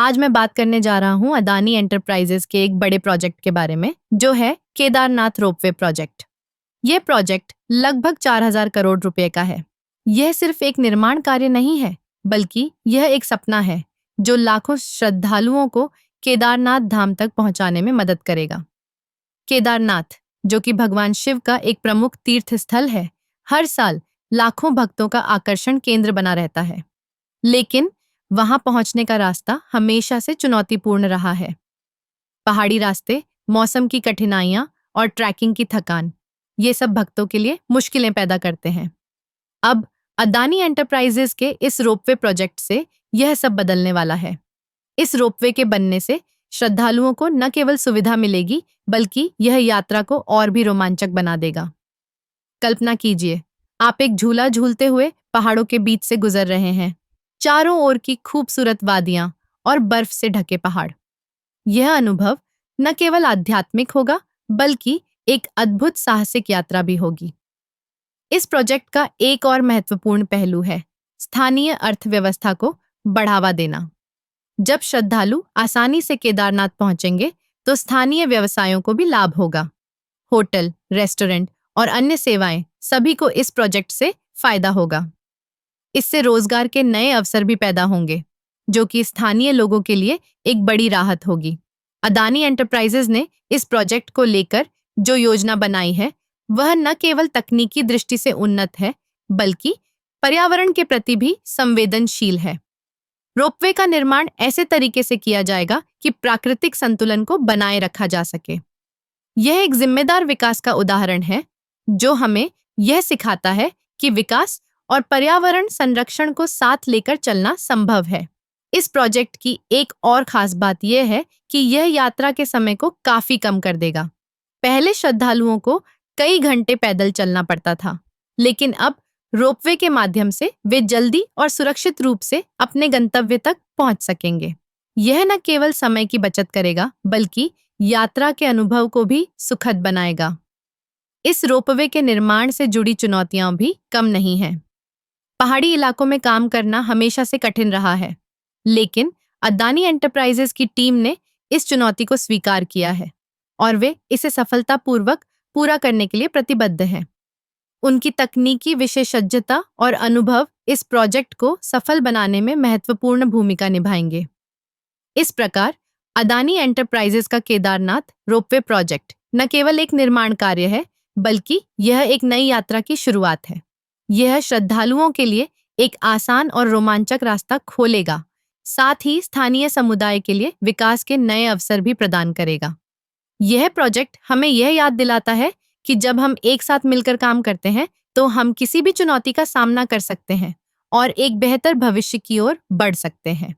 आज मैं बात करने जा रहा हूँ अदानी एंटरप्राइजेस के एक बड़े प्रोजेक्ट के बारे में, जो है केदारनाथ रोपवे प्रोजेक्ट। यह प्रोजेक्ट लगभग 4,000 करोड़ रुपए का है। यह सिर्फ एक निर्माण कार्य नहीं है, बल्कि यह एक सपना है जो लाखों श्रद्धालुओं को केदारनाथ धाम तक पहुंचाने में मदद करेगा। केदारनाथ, जो कि भगवान शिव का एक प्रमुख तीर्थ स्थल है, हर साल लाखों भक्तों का आकर्षण केंद्र बना रहता है। लेकिन वहां पहुंचने का रास्ता हमेशा से चुनौतीपूर्ण रहा है। पहाड़ी रास्ते, मौसम की कठिनाइयां और ट्रैकिंग की थकान, ये सब भक्तों के लिए मुश्किलें पैदा करते हैं। अब अदानी एंटरप्राइजेस के इस रोपवे प्रोजेक्ट से यह सब बदलने वाला है। इस रोपवे के बनने से श्रद्धालुओं को न केवल सुविधा मिलेगी, बल्कि यह यात्रा को और भी रोमांचक बना देगा। कल्पना कीजिए, आप एक झूला झूलते हुए पहाड़ों के बीच से गुजर रहे हैं। चारों ओर की खूबसूरत वादियां और बर्फ से ढके पहाड़। यह अनुभव न केवल आध्यात्मिक होगा, बल्कि एक अद्भुत साहसिक यात्रा भी होगी। इस प्रोजेक्ट का एक और महत्वपूर्ण पहलू है स्थानीय अर्थव्यवस्था को बढ़ावा देना। जब श्रद्धालु आसानी से केदारनाथ पहुंचेंगे, तो स्थानीय व्यवसायों को भी लाभ होगा। होटल, रेस्टोरेंट और अन्य सेवाएं, सभी को इस प्रोजेक्ट से फायदा होगा। इससे रोजगार के नए अवसर भी पैदा होंगे, जो कि स्थानीय लोगों के लिए एक बड़ी राहत होगी। अदानी एंटरप्राइजेज ने इस प्रोजेक्ट को लेकर जो योजना बनाई है, वह न केवल तकनीकी दृष्टि से उन्नत है, बल्कि पर्यावरण के प्रति भी संवेदनशील है। रोपवे का निर्माण ऐसे तरीके से किया जाएगा कि प्राकृतिक संतुलन को बनाए रखा जा सके। यह एक जिम्मेदार विकास का उदाहरण है, जो हमें यह सिखाता है कि विकास और पर्यावरण संरक्षण को साथ लेकर चलना संभव है। इस प्रोजेक्ट की एक और खास बात यह है कि यह यात्रा के समय को काफी कम कर देगा। पहले श्रद्धालुओं को कई घंटे पैदल चलना पड़ता था, लेकिन अब रोपवे के माध्यम से वे जल्दी और सुरक्षित रूप से अपने गंतव्य तक पहुंच सकेंगे। यह न केवल समय की बचत करेगा, बल्कि यात्रा के अनुभव को भी सुखद बनाएगा। इस रोपवे के निर्माण से जुड़ी चुनौतियां भी कम नहीं हैं। पहाड़ी इलाकों में काम करना हमेशा से कठिन रहा है, लेकिन अदानी एंटरप्राइजेस की टीम ने इस चुनौती को स्वीकार किया है और वे इसे सफलतापूर्वक पूरा करने के लिए प्रतिबद्ध हैं। उनकी तकनीकी विशेषज्ञता और अनुभव इस प्रोजेक्ट को सफल बनाने में महत्वपूर्ण भूमिका निभाएंगे। इस प्रकार अदानी एंटरप्राइजेस का केदारनाथ रोपवे प्रोजेक्ट न केवल एक निर्माण कार्य है, बल्कि यह एक नई यात्रा की शुरुआत है। यह श्रद्धालुओं के लिए एक आसान और रोमांचक रास्ता खोलेगा, साथ ही स्थानीय समुदाय के लिए विकास के नए अवसर भी प्रदान करेगा। यह प्रोजेक्ट हमें यह याद दिलाता है कि जब हम एक साथ मिलकर काम करते हैं, तो हम किसी भी चुनौती का सामना कर सकते हैं और एक बेहतर भविष्य की ओर बढ़ सकते हैं।